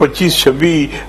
25-26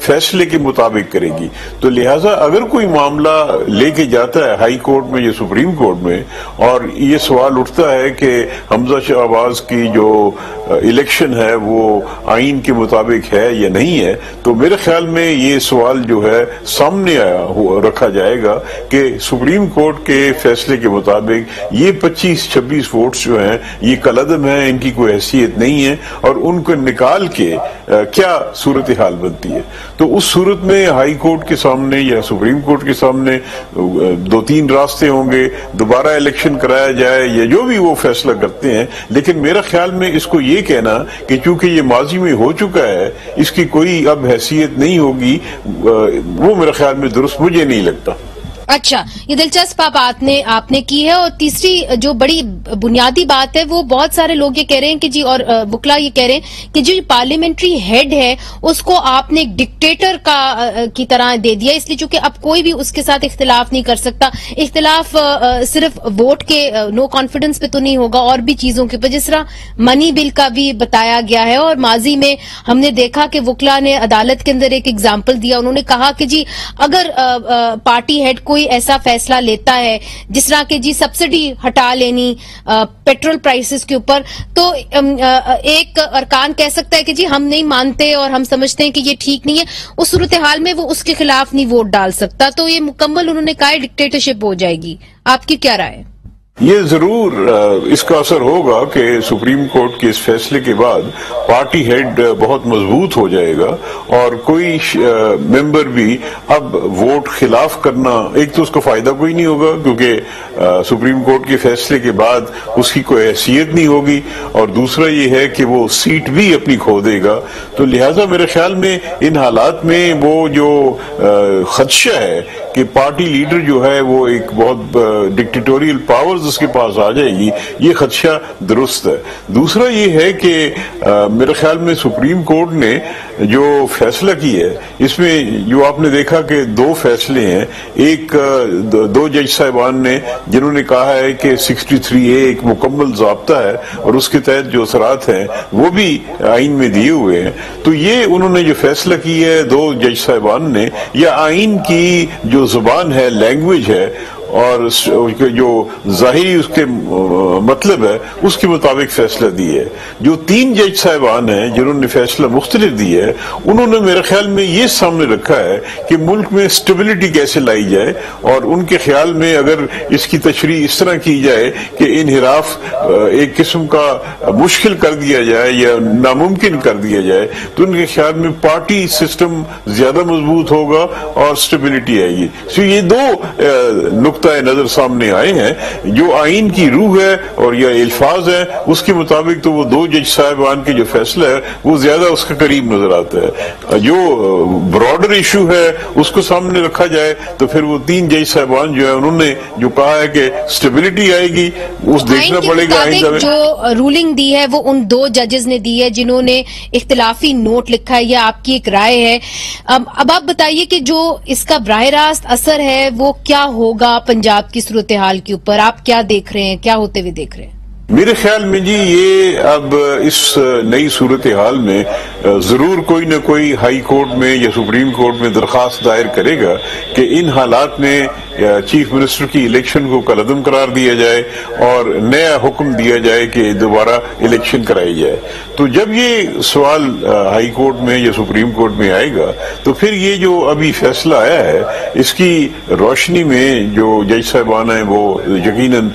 فیصلے کے مطابق کرے گی. تو لہٰذا اگر کوئی معاملہ لے کے جاتا ہے ہائی کورٹ میں یا سپریم کورٹ میں اور یہ سوال اٹھتا ہے کہ حمزہ شہباز کی جو الیکشن ہے وہ آئین کے مطابق ہے یا نہیں ہے, تو میرے خیال میں یہ سوال جو ہے سامنے رکھا جائے گا کہ سپریم کورٹ کے فیصلے کے مطابق یہ 25-26 ووٹس جو ہیں یہ کالعدم ہیں, ان کی کوئی حیثیت نہیں ہے, اور ان کو نکال کے کیا صورتحال بنتی ہے. تو اس صورت میں ہائی کورٹ کے سامنے یا سپریم کورٹ کے سامنے 2-3 راستے ہوں گے, دوبارہ الیکشن کرایا جائے یا جو بھی وہ فیصلہ کرتے ہیں. لیکن میرا خیال میں اس کو یہ کہنا کہ چونکہ یہ ماضی میں ہو چکا ہے اس کی کوئی اب حیثیت نہیں ہوگی, وہ میرا خیال میں درست مجھے نہیں لگتا. اچھا, یہ دلچسپ بات آپ نے کی ہے. اور تیسری جو بڑی بنیادی بات ہے وہ بہت سارے لوگ یہ کہہ رہے ہیں کہ جی, اور وکلا یہ کہہ رہے ہیں کہ جو پارلیمنٹری ہیڈ ہے اس کو آپ نے ایک ڈکٹیٹر کی طرح دے دیا, اس لیے چونکہ اب کوئی بھی اس کے ساتھ اختلاف نہیں کر سکتا. اختلاف صرف ووٹ کے نو کانفیڈنس پہ تو نہیں ہوگا, اور بھی چیزوں کے اوپر, جس طرح منی بل کا بھی بتایا گیا ہے. اور ماضی میں ہم نے دیکھا کہ وکلا نے عدالت کے اندر ایک ایگزامپل دیا, انہوں نے کہا کہ جی اگر پارٹی ہیڈ کوئی ایسا فیصلہ لیتا ہے جس طرح کہ جی سبسڈی ہٹا لینی پیٹرول پرائسز کے اوپر, تو ایک ارکان کہہ سکتا ہے کہ جی ہم نہیں مانتے اور ہم سمجھتے ہیں کہ یہ ٹھیک نہیں ہے, اس صورتحال میں وہ اس کے خلاف نہیں ووٹ ڈال سکتا. تو یہ مکمل انہوں نے کہا ڈکٹیٹرشپ ہو جائے گی. آپ کی کیا رائے ہے؟ یہ ضرور اس کا اثر ہوگا کہ سپریم کورٹ کے اس فیصلے کے بعد پارٹی ہیڈ بہت مضبوط ہو جائے گا, اور کوئی ممبر بھی اب ووٹ خلاف کرنا, ایک تو اس کو فائدہ کوئی نہیں ہوگا کیونکہ سپریم کورٹ کے فیصلے کے بعد اس کی کوئی حیثیت نہیں ہوگی, اور دوسرا یہ ہے کہ وہ سیٹ بھی اپنی کھو دے گا. تو لہٰذا میرے خیال میں ان حالات میں وہ جو خدشہ ہے کہ پارٹی لیڈر جو ہے وہ ایک بہت ڈکٹیٹوریل پاورز اس کے پاس آ جائے گی, یہ خدشہ درست ہے. دوسرا یہ ہے کہ میرے خیال میں سپریم کورٹ نے جو فیصلہ کی ہے اس میں جو آپ نے دیکھا کہ 2 فیصلے ہیں. ایک 2 جج صاحبان نے جنہوں نے کہا ہے کہ 63A ایک مکمل ضابطہ ہے اور اس کے تحت جو اثرات ہیں وہ بھی آئین میں دیے ہوئے ہیں. تو یہ انہوں نے جو فیصلہ کی ہے 2 جج صاحبان نے, یا آئین کی جو زبان ہے, لینگویج ہے, اور جو ظاہری اس کے مطلب ہے اس کے مطابق فیصلہ دی ہے. جو 3 جج صاحبان ہیں جنہوں نے فیصلہ مختلف دی ہے, انہوں نے میرے خیال میں یہ سامنے رکھا ہے کہ ملک میں سٹیبلٹی کیسے لائی جائے, اور ان کے خیال میں اگر اس کی تشریح اس طرح کی جائے کہ انحراف ایک قسم کا مشکل کر دیا جائے یا ناممکن کر دیا جائے, تو ان کے خیال میں پارٹی سسٹم زیادہ مضبوط ہوگا اور سٹیبلٹی آئے گی. سو یہ 2 نقطۂ نظر سامنے آئے ہیں. جو آئین کی روح ہے اور یہ الفاظ ہیں اس کے مطابق تو وہ 2 جج صاحبان کے جو فیصلہ ہے وہ زیادہ اس کے قریب نظر آتا ہے. جو براڈر ایشو ہے اس کو سامنے رکھا جائے تو پھر وہ 3 جج صاحبان جو ہے انہوں نے جو کہا ہے کہ سٹیبلٹی آئے گی, اس دیکھنا پڑے گا. جو رولنگ دی ہے وہ ان 2 ججز نے دی ہے جنہوں نے اختلافی نوٹ لکھا ہے, یہ آپ کی ایک رائے ہے. اب آپ بتائیے کہ جو اس کا براہ راست اثر ہے وہ کیا ہوگا پنجاب کی صورتحال کے اوپر, آپ کیا دیکھ رہے ہیں, کیا ہوتے ہوئے دیکھ رہے ہیں؟ میرے خیال میں جی یہ اب اس نئی صورتحال میں ضرور کوئی نہ کوئی ہائی کورٹ میں یا سپریم کورٹ میں درخواست دائر کرے گا کہ ان حالات میں چیف منسٹر کی الیکشن کو کالعدم قرار دیا جائے اور نیا حکم دیا جائے کہ دوبارہ الیکشن کرائی جائے. تو جب یہ سوال ہائی کورٹ میں یا سپریم کورٹ میں آئے گا تو پھر یہ جو ابھی فیصلہ آیا ہے اس کی روشنی میں جو جج صاحبان ہیں وہ یقیناً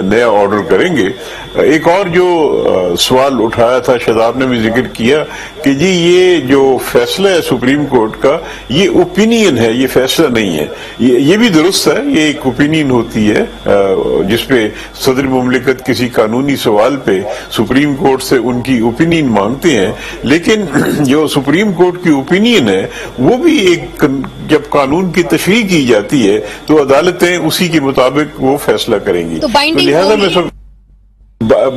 نیا آرڈر کریں گے. ایک اور جو سوال اٹھایا تھا, شاداب نے بھی ذکر کیا کہ جی یہ جو فیصلہ ہے سپریم کورٹ کا یہ اوپینین ہے, یہ فیصلہ نہیں ہے. یہ بھی درست ہے, یہ ایک اوپینین ہوتی ہے جس پہ صدر مملکت کسی قانونی سوال پہ سپریم کورٹ سے ان کی اوپینین مانگتے ہیں. لیکن جو سپریم کورٹ کی اوپینین ہے وہ بھی ایک, جب قانون کی تشریح کی جاتی ہے تو عدالتیں اسی کے مطابق وہ فیصلہ کریں گی. لہذا میں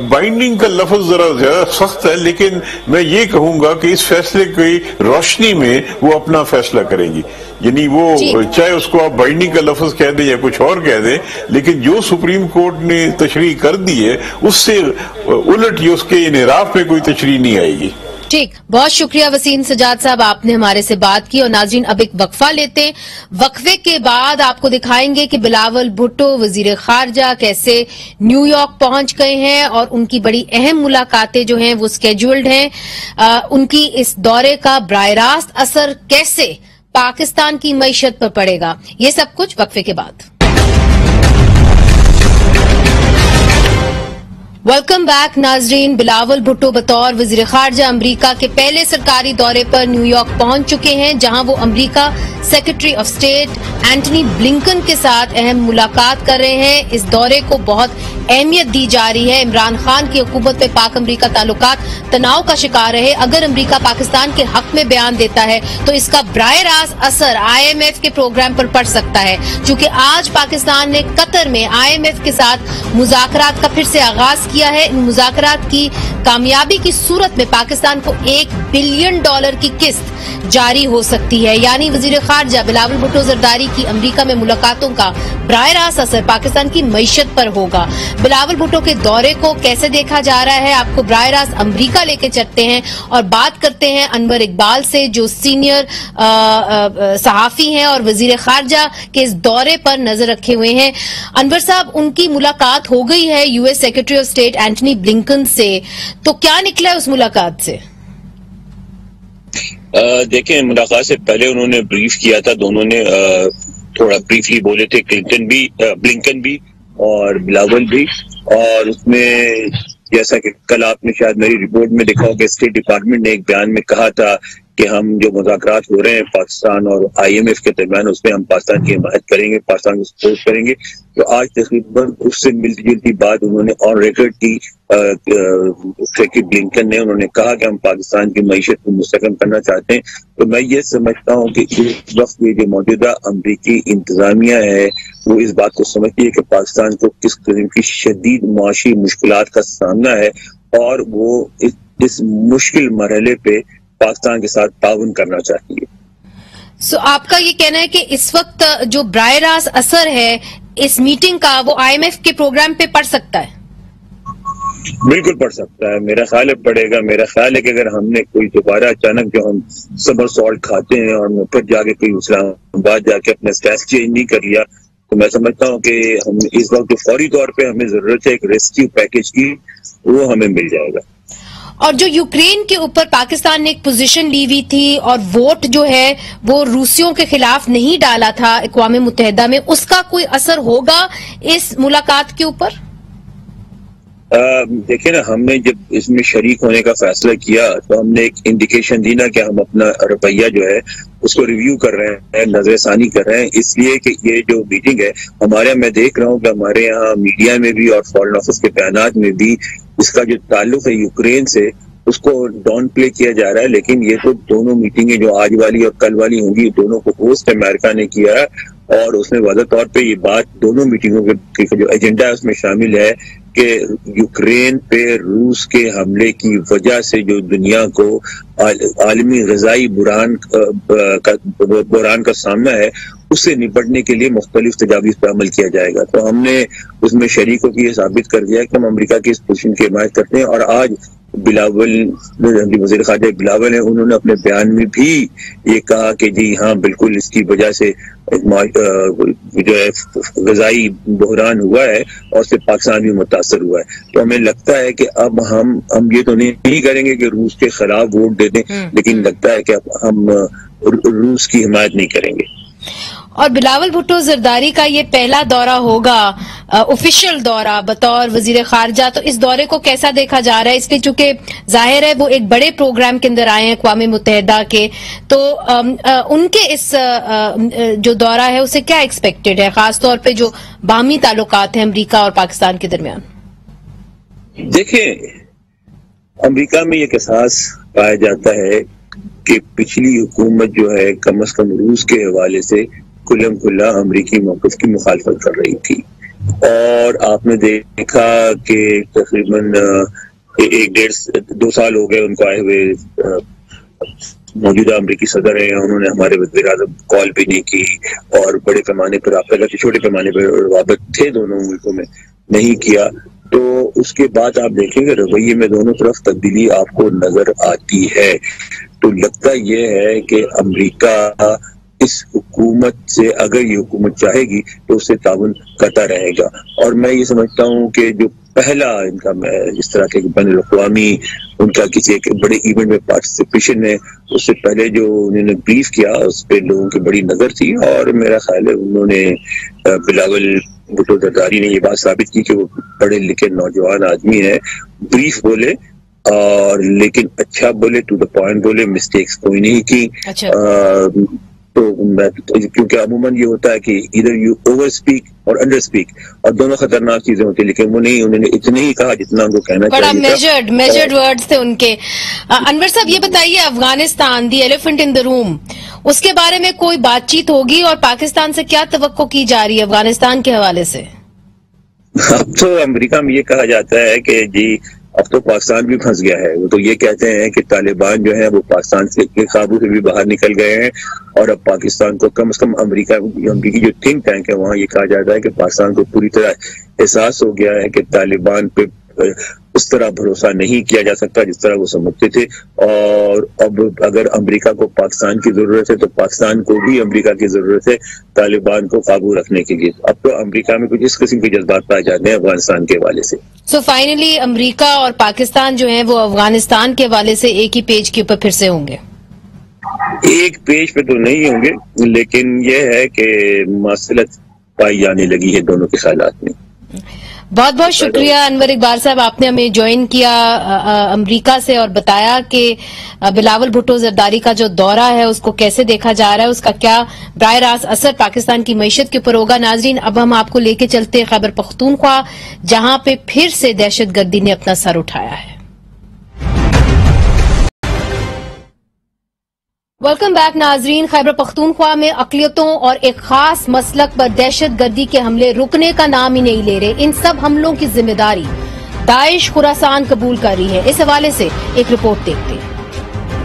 بائنڈنگ کا لفظ ذرا زیادہ سخت ہے, لیکن میں یہ کہوں گا کہ اس فیصلے کی روشنی میں وہ اپنا فیصلہ کریں گی. یعنی وہ چاہے اس کو آپ بائنڈنگ کا لفظ کہہ دیں یا کچھ اور کہہ دیں, لیکن جو سپریم کورٹ نے تشریح کر دی ہے اس سے الٹ یہ اس کے انحراف میں کوئی تشریح نہیں آئے گی. ٹھیک، بہت شکریہ وسیم سجاد صاحب، آپ نے ہمارے سے بات کی. اور ناظرین اب ایک وقفہ لیتے ہیں. وقفے کے بعد آپ کو دکھائیں گے کہ بلاول بھٹو وزیر خارجہ کیسے نیو یارک پہنچ گئے ہیں اور ان کی بڑی اہم ملاقاتیں جو ہیں وہ سکیجولڈ ہیں. ان کی اس دورے کا براہ راست اثر کیسے پاکستان کی معیشت پر پڑے گا، یہ سب کچھ وقفے کے بعد. ویلکم بیک ناظرین. بلاول بھٹو بطور وزیر خارجہ امریکہ کے پہلے سرکاری دورے پر نیو یارک پہنچ چکے ہیں، جہاں وہ امریکہ secretary of state Antony Blinken کے ساتھ اہم ملاقات کر رہے ہیں. اس دورے کو بہت اہمیت دی جا رہی ہے. عمران خان کی حکومت میں پاک امریکہ تعلقات تناؤ کا شکار رہے. اگر امریکہ پاکستان کے حق میں بیان دیتا ہے تو اس کا براہ راست اثر IMF کے پروگرام پر پڑ سکتا ہے. چونکہ آج پاکستان نے قطر میں IMF کے ساتھ مذاکرات کا پھر سے آغاز کیا ہے. ان مذاکرات کی کامیابی کی صورت میں پاکستان کو $1 بلین کی قسط جاری ہو سکتی ہے. یعنی وزیر خارجہ بلاول بھٹو زرداری کی امریکہ میں ملاقاتوں کا براہ راست اثر پاکستان کی معیشت پر ہوگا. بلاول بھٹو کے دورے کو کیسے دیکھا جا رہا ہے، آپ کو براہ راست امریکہ لے کے چلتے ہیں اور بات کرتے ہیں انور اقبال سے، جو سینئر صحافی ہیں اور وزیر خارجہ کے اس دورے پر نظر رکھے ہوئے ہیں. انور صاحب، ان کی ملاقات ہو گئی ہے US secretary of state Antony Blinken سے، تو کیا نکلا ہے اس ملاقات سے؟ دیکھیں، ملاقات سے پہلے انہوں نے بریف کیا تھا، دونوں نے تھوڑا بریفلی بولے تھے، بلنکن بھی اور بلاول بھی. اور اس میں جیسا کہ کل آپ نے شاید میری رپورٹ میں دیکھا ہو کہ اسٹیٹ ڈپارٹمنٹ نے ایک بیان میں کہا تھا کہ ہم جو مذاکرات ہو رہے ہیں پاکستان اور IMF کے درمیان، اس میں ہم پاکستان کی حمایت کریں گے، پاکستان کو سپورٹ کریں گے. تو آج تقریباً اس سے ملتی جلتی بات انہوں نے آن ریکارڈ کی. سیکرٹری بلنکن نے انہوں نے کہا کہ ہم پاکستان کی معیشت کو مستحکم کرنا چاہتے ہیں. تو میں یہ سمجھتا ہوں کہ اس وقت یہ جو موجودہ امریکی انتظامیہ ہے وہ اس بات کو سمجھتی ہے کہ پاکستان کو کس قسم کی شدید معاشی مشکلات کا سامنا ہے، اور وہ اس مشکل مرحلے پہ پاکستان کے ساتھ تعاون کرنا چاہتی ہے. آپ کا یہ کہنا ہے کہ اس وقت جو براہ راست اثر ہے اس میٹنگ کا وہ IMF کے پروگرام پہ پڑ سکتا ہے؟ بالکل پڑ سکتا ہے، میرا خیال ہے پڑے گا. میرا خیال ہے کہ اگر ہم نے کوئی دوبارہ اچانک جو ہم سمر سالٹ کھاتے ہیں اور پھر جا کے کوئی اسلام آباد جا کے اپنا اسٹیٹس چینج نہیں کر لیا، تو میں سمجھتا ہوں کہ ہم اس وقت جو فوری طور پہ ہمیں ضرورت ہے ایک ریسکیو پیکج کی، وہ ہمیں مل جائے گا. اور جو یوکرین کے اوپر پاکستان نے ایک پوزیشن لی ہوئی تھی اور ووٹ جو ہے وہ روسیوں کے خلاف نہیں ڈالا تھا اقوام متحدہ میں، اس کا کوئی اثر ہوگا اس ملاقات کے اوپر؟ دیکھیں نا، ہم نے جب اس میں شریک ہونے کا فیصلہ کیا تو ہم نے ایک انڈیکیشن دی نا کہ ہم اپنا رویہ جو ہے اس کو ریویو کر رہے ہیں، نظر ثانی کر رہے ہیں. اس لیے کہ یہ جو میٹنگ ہے ہمارے، میں دیکھ رہا ہوں کہ ہمارے یہاں میڈیا میں بھی اور فارن آفس کے بیانات میں بھی اس کا جو تعلق ہے یوکرین سے اس کو ڈاؤن پلے کیا جا رہا ہے. لیکن یہ تو دونوں میٹنگیں جو آج والی اور کل والی ہوں گی، دونوں کو ہوسٹ امریکہ نے کیا ہے، اور اس میں واضح طور پہ یہ بات دونوں میٹنگوں کے جو ایجنڈا ہے اس میں شامل ہے کہ یوکرین پہ روس کے حملے کی وجہ سے جو دنیا کو عالمی غذائی بحران کا سامنا ہے، اس سے نپٹنے کے لیے مختلف تجاویز پر عمل کیا جائے گا. تو ہم نے اس میں شریکوں کی یہ ثابت کر دیا کہ ہم امریکہ کی اس پوزیشن کی حمایت کرتے ہیں. اور آج بلاول وزیر خارجہ بلاول ہیں، انہوں نے اپنے بیان میں بھی یہ کہا کہ جی ہاں بالکل اس کی وجہ سے جو ہے غذائی بحران ہوا ہے اور اس سے پاکستان بھی متاثر ہوا ہے. تو ہمیں لگتا ہے کہ اب ہم یہ تو نہیں کریں گے کہ روس کے خلاف ووٹ دے دیں، لیکن لگتا ہے کہ اب ہم روس کی حمایت نہیں کریں گے. اور بلاول بھٹو زرداری کا یہ پہلا دورہ ہوگا، آفیشیل دورہ بطور وزیر خارجہ. تو اس دورے کو کیسا دیکھا جا رہا ہے؟ اس لیے چونکہ ظاہر ہے وہ ایک بڑے پروگرام کے اندر آئے ہیں اقوام متحدہ کے، تو ان کے اس جو دورہ ہے اسے کیا ایکسپیکٹڈ ہے، خاص طور پہ جو باہمی تعلقات ہیں امریکہ اور پاکستان کے درمیان؟ دیکھیں، امریکہ میں ایک احساس پایا جاتا ہے کہ پچھلی حکومت جو ہے کم از کم روس کے حوالے سے کھلم کھلا امریکی موقف کی مخالفت کر رہی تھی. اور آپ نے دیکھا کہ تقریباً 1.5-2 سال ہو گئے ان کو آئے ہوئے. موجودہ امریکی صدر ہیں، انہوں نے ہمارے وزیر اعظم کال بھی نہیں کی، اور بڑے پیمانے پر آپ کا چھوٹے پیمانے پر روابط تھے دونوں ملکوں میں، نہیں کیا. تو اس کے بعد آپ دیکھیں گے رویے میں دونوں طرف تبدیلی آپ کو نظر آتی ہے. تو لگتا یہ ہے کہ امریکہ اس حکومت سے اگر یہ حکومت چاہے گی تو اس سے تعاون کرتا رہے گا. اور میں یہ سمجھتا ہوں کہ جو پہلا ان کا اس طرح کے بین الاقوامی ان کا کسی ایک بڑے ایونٹ میں پارٹیسپیشن ہے، اس سے پہلے جو انہوں نے بریف کیا اس پہ لوگوں کی بڑی نظر تھی، اور میرا خیال ہے انہوں نے بلاول بھٹو زرداری نے یہ بات ثابت کی کہ وہ پڑھے لکھے نوجوان آدمی ہے، بریف بولے اور لیکن اچھا بولے، ٹو دا پوائنٹ بولے، مسٹیکس کوئی نہیں کی. تو کیونکہ عموماً یہ ہوتا ہے کہ ادھر یو اوور اسپیک اور انڈر اسپیک، اور دونوں خطرناک چیزیں ہوتی ہیں، لیکن وہ نہیں، انہوں نے اتنے ہی کہا جتنا ان کو کہنا چاہیے. بڑا میجرڈ ورڈز تھے ان کے. انور صاحب یہ بتائیے، افغانستان دی ایلیفنٹ ان دا روم، اس کے بارے میں کوئی بات چیت ہوگی اور پاکستان سے کیا توقع کی جا رہی ہے افغانستان کے حوالے سے؟ اب تو امریکہ میں یہ کہا جاتا ہے کہ جی اب تو پاکستان بھی پھنس گیا ہے. وہ تو یہ کہتے ہیں کہ طالبان جو ہیں وہ پاکستان کے قابو سے بھی باہر نکل گئے ہیں، اور اب پاکستان کو کم از کم امریکی جو تھنک ٹینک ہے وہاں یہ کہا جاتا ہے کہ پاکستان کو پوری طرح احساس ہو گیا ہے کہ طالبان پہ اس طرح بھروسہ نہیں کیا جا سکتا جس طرح وہ سمجھتے تھے، اور اب اگر امریکہ کو پاکستان کی ضرورت ہے تو پاکستان کو بھی امریکہ کی ضرورت ہے طالبان کو قابو رکھنے کے لیے. اب تو امریکہ میں کچھ اس قسم کے جذبات پائے جاتے ہیں افغانستان کے حوالے سے. سو فائنلی امریکہ اور پاکستان جو ہیں وہ افغانستان کے حوالے سے ایک ہی پیج کے اوپر پھر سے ہوں گے؟ ایک پیج پہ تو نہیں ہوں گے، لیکن یہ ہے کہ مماثلت پائی جانے لگی ہے دونوں کے خیالات میں. بہت بہت شکریہ انور اقبال صاحب، آپ نے ہمیں جوائن کیا امریکہ سے اور بتایا کہ بلاول بھٹو زرداری کا جو دورہ ہے اس کو کیسے دیکھا جا رہا ہے، اس کا کیا براہ راست اثر پاکستان کی معیشت کے اوپر ہوگا. ناظرین، اب ہم آپ کو لے کے چلتے ہیں خیبر پختونخوا، جہاں پہ پھر سے دہشت گردی نے اپنا سر اٹھایا ہے. ویلکم بیک ناظرین. خیبر پختونخوا میں اقلیتوں اور ایک خاص مسلک پر دہشت گردی کے حملے رکنے کا نام ہی نہیں لے رہے. ان سب حملوں کی ذمہ داری داعش خراسان قبول کر رہی ہے. اس حوالے سے ایک رپورٹ دیکھتے ہیں.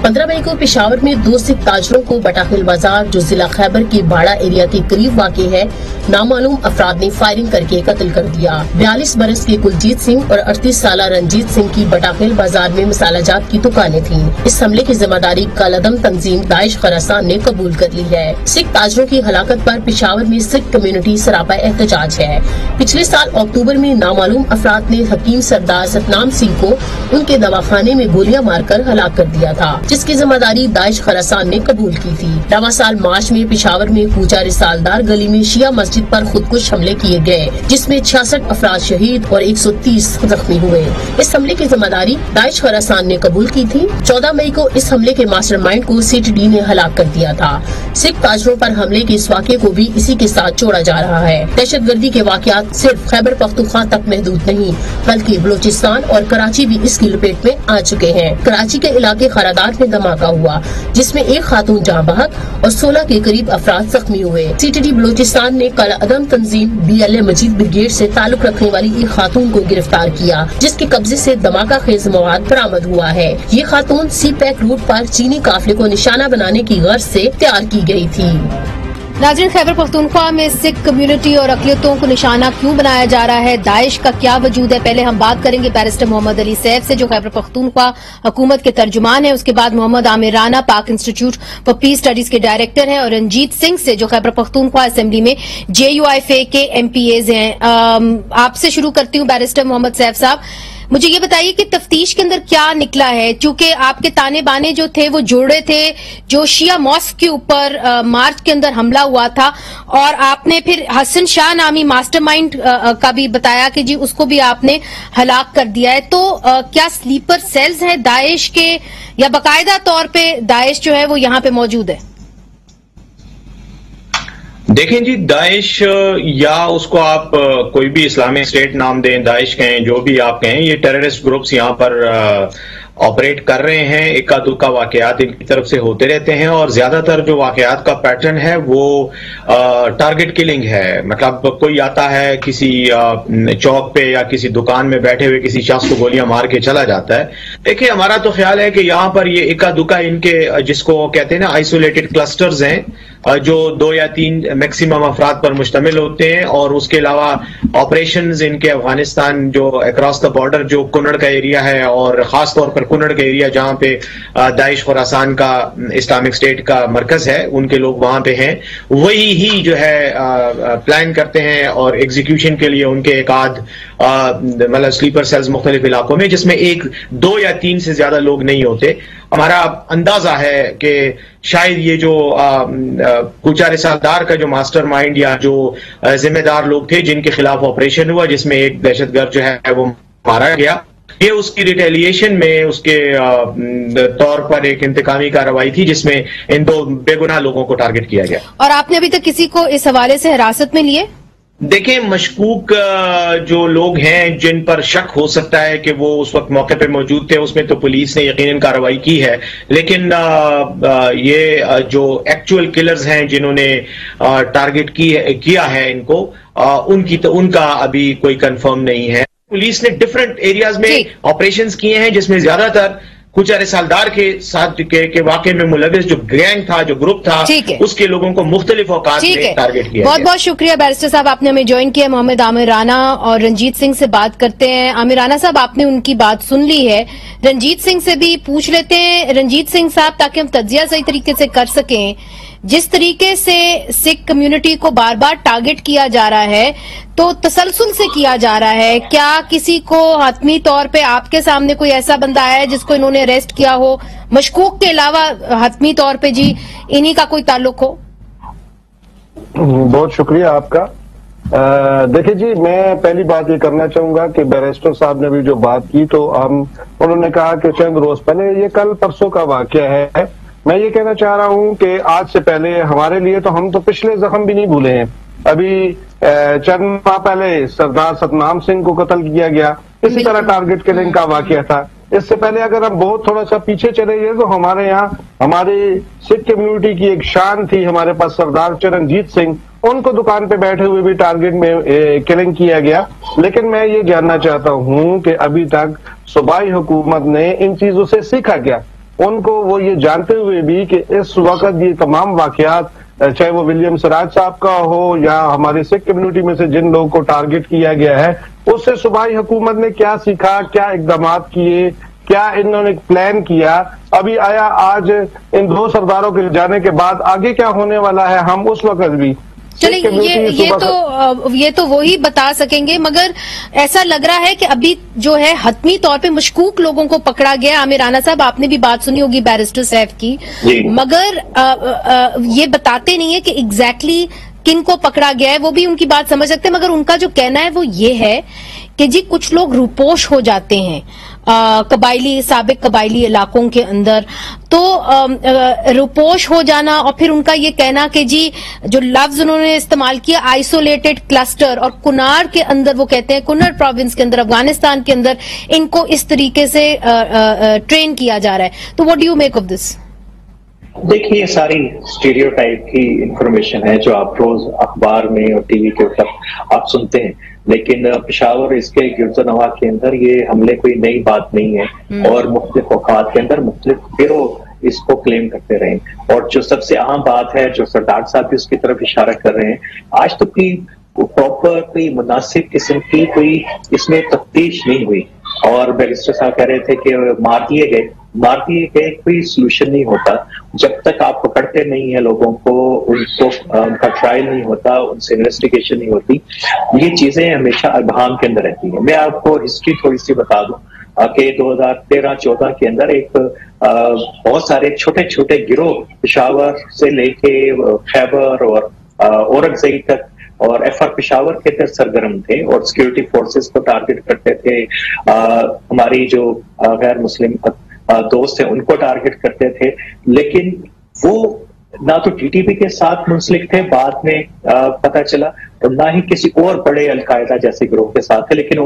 15 مئی کو پشاور میں 2 سکھ تاجروں کو بٹاخیل بازار جو ضلع خیبر کے باڑہ ایریا کے قریب واقع ہے نامعلوم افراد نے فائرنگ کر کے قتل کر دیا. 42 برس کے کلجیت سنگھ اور 38 سالہ رنجیت سنگھ کی بٹاخیل بازار میں مسالہ جات کی دکانیں تھیں. اس حملے کی ذمہ داری کالعدم تنظیم داعش خراسان نے قبول کر لی ہے. سکھ تاجروں کی ہلاکت پر پشاور میں سکھ کمیونٹی سراپا احتجاج ہے. پچھلے سال اکتوبر میں نامعلوم افراد نے حکیم سردار ستنام سنگھ کو ان کے دواخانے میں گولیاں مار کر ہلاک کر دیا تھا، جس کی ذمہ داری داعش خراسان نے قبول کی تھی. رواں سال مارچ میں پشاور میں کوچا رسالدار گلی میں شیعہ مسجد پر خودکش حملے کیے گئے، جس میں 66 افراد شہید اور 130 زخمی ہوئے. اس حملے کی ذمہ داری داعش خراسان نے قبول کی تھی. 14 مئی کو اس حملے کے ماسٹر مائنڈ کو CTD نے ہلاک کر دیا تھا. سکھ تاجروں پر حملے کے اس واقعے کو بھی اسی کے ساتھ جوڑا جا رہا ہے. دہشت گردی کے واقعات صرف خیبر پختونخوا تک محدود نہیں، بلکہ بلوچستان اور کراچی بھی اس کی لپیٹ میں آ چکے ہیں. کراچی کے علاقے خرادات میں دھماکہ ہوا جس میں ایک خاتون جاں بحق اور 16 کے قریب افراد زخمی ہوئے. CTD بلوچستان نے کالعدم تنظیم BLA مجید بریگیڈ سے تعلق رکھنے والی ایک خاتون کو گرفتار کیا، جس کے قبضے سے دھماکہ خیز مواد برآمد ہوا ہے. یہ خاتون سی پیک روٹ پر چینی قافلے کو نشانہ بنانے کی غرض سے تیار کی گئی تھی. ناظرین، خیبر پختونخوا میں سکھ کمیونٹی اور اقلیتوں کو نشانہ کیوں بنایا جا رہا ہے؟ داعش کا کیا وجود ہے؟ پہلے ہم بات کریں گے بیرسٹر محمد علی سیف سے جو خیبر پختونخوا حکومت کے ترجمان ہیں. اس کے بعد محمد عامر رانا پاک انسٹیٹیوٹ فار پیس اسٹڈیز کے ڈائریکٹر ہیں، اور رنجیت سنگھ سے جو خیبر پختونخوا اسمبلی میں JUIFA کے MPAs ہیں. آپ سے شروع کرتی ہوں بیرسٹر محمد سیف صاحب، مجھے یہ بتائیے کہ تفتیش کے اندر کیا نکلا ہے؟ چونکہ آپ کے تانے بانے جو تھے وہ جوڑے تھے جو شیعہ ماسک کے اوپر مارچ کے اندر حملہ ہوا تھا، اور آپ نے پھر حسن شاہ نامی ماسٹر مائنڈ کا بھی بتایا کہ جی اس کو بھی آپ نے ہلاک کر دیا ہے. تو کیا سلیپر سیلز ہیں داعش کے، یا باقاعدہ طور پہ داعش جو ہے وہ یہاں پہ موجود ہے؟ دیکھیں جی، داعش یا اس کو آپ کوئی بھی اسلامک اسٹیٹ نام دیں، داعش کہیں، جو بھی آپ کہیں، یہ ٹیررسٹ گروپس یہاں پر آپریٹ کر رہے ہیں. اکا دکا واقعات ان کی طرف سے ہوتے رہتے ہیں، اور زیادہ تر جو واقعات کا پیٹرن ہے وہ ٹارگٹ کلنگ ہے. مطلب کوئی آتا ہے کسی چوک پہ یا کسی دکان میں بیٹھے ہوئے کسی شخص کو گولیاں مار کے چلا جاتا ہے. دیکھیں، ہمارا تو خیال ہے کہ یہاں پر یہ اکا دکا ان کے جس کو کہتے ہیں نا آئسولیٹڈ کلسٹرز ہیں، جو 2 یا 3 میکسیمم افراد پر مشتمل ہوتے ہیں، اور اس کے علاوہ آپریشنز ان کے افغانستان جو اکراس دا بارڈر جو کنڑ کا ایریا ہے، اور خاص طور پر کنڑ کا ایریا جہاں پہ داعش خراسان کا اسلامک اسٹیٹ کا مرکز ہے، ان کے لوگ وہاں پہ ہیں، وہی ہی جو ہے پلان کرتے ہیں، اور ایگزیکیوشن کے لیے ان کے ایک آدھ مطلب سلیپر سیلز مختلف علاقوں میں، جس میں 1، 2 یا 3 سے زیادہ لوگ نہیں ہوتے۔ ہمارا اندازہ ہے کہ شاید یہ جو کوچہ رسالدار کا جو ماسٹر مائنڈ یا جو ذمہ دار لوگ تھے جن کے خلاف آپریشن ہوا، جس میں ایک دہشت گرد جو ہے وہ مارا گیا، یہ اس کی ریٹیلیشن میں اس کے طور پر ایک انتقامی کارروائی تھی، جس میں ان 2 بے گناہ لوگوں کو ٹارگٹ کیا گیا۔ اور آپ نے ابھی تک کسی کو اس حوالے سے حراست میں لیے؟ دیکھیں، مشکوک جو لوگ ہیں جن پر شک ہو سکتا ہے کہ وہ اس وقت موقع پہ موجود تھے، اس میں تو پولیس نے یقیناً کارروائی کی ہے، لیکن یہ جو ایکچوئل کلرز ہیں جنہوں نے ٹارگٹ کیا ہے ان کو، ان کا ابھی کوئی کنفرم نہیں ہے۔ پولیس نے ڈفرنٹ ایریاز میں آپریشنز کیے ہیں، جس میں زیادہ تر کوچہ رسالدار کے ساتھ کے واقعے میں ملوث جو گینگ تھا، جو گروپ تھا، اس کے لوگوں کو مختلف اوقات میں ٹارگٹ کیا۔ بہت بہت شکریہ بیرسٹر صاحب، آپ نے ہمیں جوائن کیا۔ محمد عامر رانا اور رنجیت سنگھ سے بات کرتے ہیں۔ عامر رانا صاحب، آپ نے ان کی بات سن لی ہے، رنجیت سنگھ سے بھی پوچھ لیتے ہیں۔ رنجیت سنگھ صاحب، تاکہ ہم تجزیہ صحیح طریقے سے کر سکیں، جس طریقے سے سکھ کمیونٹی کو بار بار ٹارگٹ کیا جا رہا ہے، تو تسلسل سے کیا جا رہا ہے، کیا کسی کو حتمی طور پہ آپ کے سامنے کوئی ایسا بندہ آیا ہے جس کو انہوں نے اریسٹ کیا ہو، مشکوک کے علاوہ حتمی طور پہ جی انہی کا کوئی تعلق ہو؟ بہت شکریہ آپ کا۔ دیکھیں جی، میں پہلی بات یہ کرنا چاہوں گا کہ بیرسٹر صاحب نے بھی جو بات کی، تو انہوں نے کہا کہ چند روز پہلے، یہ کل پرسوں کا واقعہ ہے۔ میں یہ کہنا چاہ رہا ہوں کہ آج سے پہلے ہمارے لیے تو ہم تو پچھلے زخم بھی نہیں بھولے ہیں۔ ابھی چند ماہ پہلے سردار ستنام سنگھ کو قتل کیا گیا، اسی طرح ٹارگٹ کلنگ کا واقعہ تھا۔ اس سے پہلے اگر ہم بہت تھوڑا سا پیچھے چلے گئے تو ہمارے یہاں ہماری سکھ کمیونٹی کی ایک شان تھی، ہمارے پاس سردار چرنجیت سنگھ، ان کو دکان پہ بیٹھے ہوئے بھی ٹارگٹ میں کلنگ کیا گیا۔ لیکن میں یہ جاننا چاہتا ہوں کہ ابھی تک صوبائی حکومت نے ان چیزوں سے سیکھا کیا؟ ان کو وہ یہ جانتے ہوئے بھی کہ اس وقت یہ تمام واقعات، چاہے وہ ولیم سراج صاحب کا ہو یا ہماری سکھ کمیونٹی میں سے جن لوگوں کو ٹارگٹ کیا گیا ہے، اس سے صوبائی حکومت نے کیا سیکھا، کیا اقدامات کیے، کیا انہوں نے پلان کیا؟ ابھی آیا آج ان 2 سرداروں کے جانے کے بعد آگے کیا ہونے والا ہے، ہم اس وقت بھی چلیں یہ تو وہی بتا سکیں گے، مگر ایسا لگ رہا ہے کہ ابھی جو ہے حتمی طور پہ مشکوک لوگوں کو پکڑا گیا۔ عامر رانا صاحب، آپ نے بھی بات سنی ہوگی بیرسٹر صاحب کی، مگر یہ بتاتے نہیں ہے کہ ایگزیکٹلی کن کو پکڑا گیا ہے۔ وہ بھی ان کی بات سمجھ سکتے ہیں، مگر ان کا جو کہنا ہے وہ یہ ہے کہ جی کچھ لوگ روپوش ہو جاتے ہیں سابق قبائلی علاقوں کے اندر، تو روپوش ہو جانا، اور پھر ان کا یہ کہنا کہ جی جو لفظ انہوں نے استعمال کیا آئسولیٹڈ کلسٹر، اور کنار کے اندر وہ کہتے ہیں کنڑ پروونس کے اندر افغانستان کے اندر ان کو اس طریقے سے ٹرین کیا جا رہا ہے۔ تو what do you make of this? دیکھیے، یہ ساری اسٹیریوٹائپ کی انفارمیشن ہے جو آپ روز اخبار میں اور ٹی وی کے اوپر آپ سنتے ہیں، لیکن پشاور اس کے گرد و نواح کے اندر یہ حملے کوئی نئی بات نہیں ہے، اور مختلف اوقات کے اندر مختلف گروہ اس کو کلیم کرتے رہے۔ اور جو سب سے اہم بات ہے، جو سردار صاحب بھی اس کی طرف اشارہ کر رہے ہیں، آج تک کوئی پراپر کوئی مناسب قسم کی کوئی اس میں تفتیش نہیں ہوئی، اور بیرسٹر صاحب کہہ رہے تھے کہ مار دیے گئے کوئی سلوشن نہیں ہوتا جب تک آپ پکڑتے نہیں ہیں لوگوں کو، ان کا ٹرائل نہیں ہوتا، ان سے انویسٹیگیشن نہیں ہوتی، یہ چیزیں ہمیشہ ابہام کے اندر رہتی ہیں۔ میں آپ کو ہسٹری تھوڑی سی بتا دوں کہ 2013-14 کے اندر ایک بہت سارے چھوٹے چھوٹے گروہ پشاور سے لے کے خیبر اور اورنگزئی تک اور ایف آر پشاور کے اندر سرگرم تھے، اور سیکورٹی فورسز کو ٹارگٹ کرتے تھے، ہماری جو غیر مسلم دوست ہیں ان کو ٹارگٹ کرتے تھے، لیکن وہ نہ تو ٹی ٹی پی کے ساتھ منسلک تھے بعد میں پتہ چلا، اور نہ ہی کسی اور بڑے القاعدہ جیسے گروہ کے ساتھ تھے، لیکن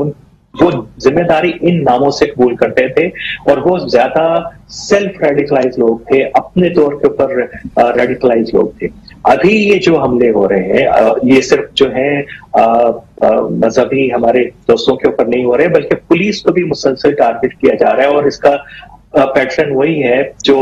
وہ ذمہ داری ان ناموں سے قبول کرتے تھے، اور وہ زیادہ سیلف ریڈیکلائز لوگ تھے، اپنے طور کے اوپر ریڈیکلائز لوگ تھے۔ ابھی یہ جو حملے ہو رہے ہیں یہ صرف جو ہیں مذہبی ہمارے دوستوں کے اوپر نہیں ہو رہے، بلکہ پولیس کو بھی مسلسل ٹارگٹ کیا جا رہا ہے، اور اس کا پیٹرن وہی ہے جو